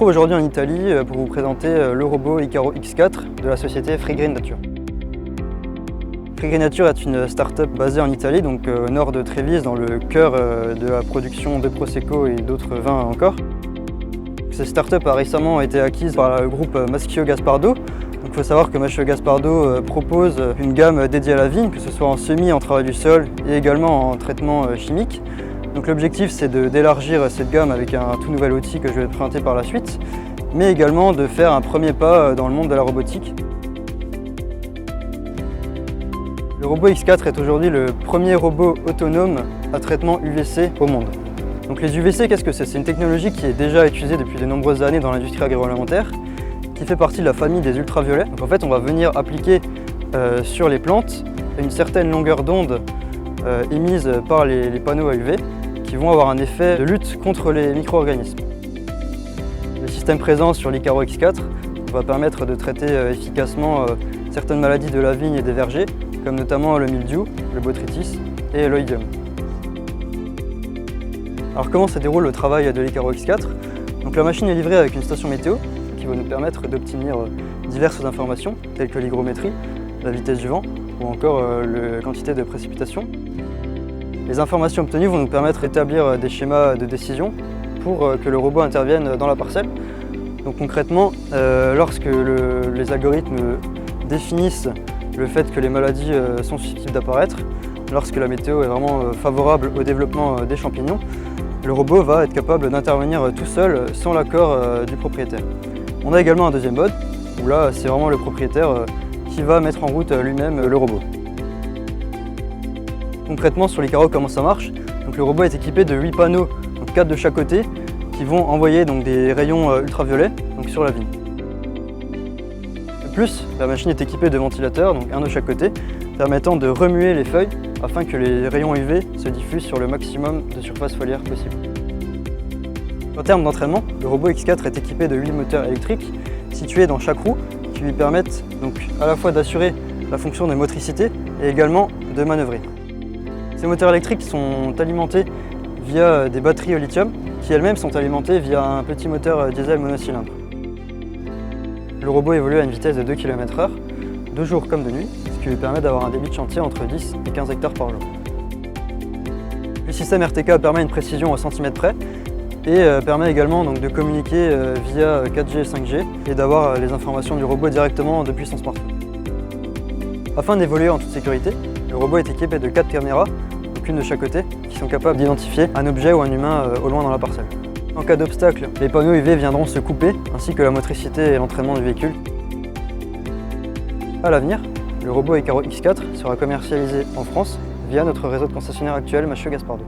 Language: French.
trouve aujourd'hui en Italie pour vous présenter le robot Icaro X4 de la société Free Green Nature. Free Green Nature est une start-up basée en Italie, donc au nord de Trévise, dans le cœur de la production de Prosecco et d'autres vins encore. Cette start-up a récemment été acquise par le groupe Maschio Gaspardo. Il faut savoir que Maschio Gaspardo propose une gamme dédiée à la vigne, que ce soit en semis, en travail du sol et également en traitement chimique. Donc l'objectif, c'est d'élargir cette gamme avec un tout nouvel outil que je vais te présenter par la suite, mais également de faire un premier pas dans le monde de la robotique. Le robot X4 est aujourd'hui le premier robot autonome à traitement UVC au monde. Donc les UVC, qu'est-ce que c'est? C'est une technologie qui est déjà utilisée depuis de nombreuses années dans l'industrie agroalimentaire, qui fait partie de la famille des ultraviolets. Donc en fait, on va venir appliquer sur les plantes une certaine longueur d'onde émise par les panneaux à UV, qui vont avoir un effet de lutte contre les micro-organismes. Le système présent sur l'Icaro X4 va permettre de traiter efficacement certaines maladies de la vigne et des vergers, comme notamment le mildiou, le botrytis et l'oïdium. Alors comment se déroule le travail de l'Icaro X4? Donc la machine est livrée avec une station météo qui va nous permettre d'obtenir diverses informations, telles que l'hygrométrie, la vitesse du vent ou encore la quantité de précipitation. Les informations obtenues vont nous permettre d'établir des schémas de décision pour que le robot intervienne dans la parcelle. Donc concrètement, lorsque les algorithmes définissent le fait que les maladies sont susceptibles d'apparaître, lorsque la météo est vraiment favorable au développement des champignons, le robot va être capable d'intervenir tout seul sans l'accord du propriétaire. On a également un deuxième mode, où là c'est vraiment le propriétaire qui va mettre en route lui-même le robot. Concrètement sur l'Icaro, comment ça marche? Donc, le robot est équipé de 8 panneaux, donc 4 de chaque côté, qui vont envoyer donc, des rayons ultraviolets sur la vigne. De plus, la machine est équipée de ventilateurs, donc un de chaque côté, permettant de remuer les feuilles afin que les rayons UV se diffusent sur le maximum de surface foliaire possible. En termes d'entraînement, le robot X4 est équipé de 8 moteurs électriques situés dans chaque roue qui lui permettent donc à la fois d'assurer la fonction de motricité et également de manœuvrer. Ces moteurs électriques sont alimentés via des batteries au lithium qui elles-mêmes sont alimentées via un petit moteur diesel monocylindre. Le robot évolue à une vitesse de 2 km/h, de jour comme de nuit, ce qui lui permet d'avoir un débit de chantier entre 10 et 15 hectares par jour. Le système RTK permet une précision au centimètre près et permet également donc, de communiquer via 4G et 5G et d'avoir les informations du robot directement depuis son smartphone. Afin d'évoluer en toute sécurité, le robot est équipé de 4 caméras, donc une de chaque côté, qui sont capables d'identifier un objet ou un humain au loin dans la parcelle. En cas d'obstacle, les panneaux UV viendront se couper, ainsi que la motricité et l'entraînement du véhicule. À l'avenir, le robot Icaro X4 sera commercialisé en France via notre réseau de concessionnaires actuel Maschio Gaspardo.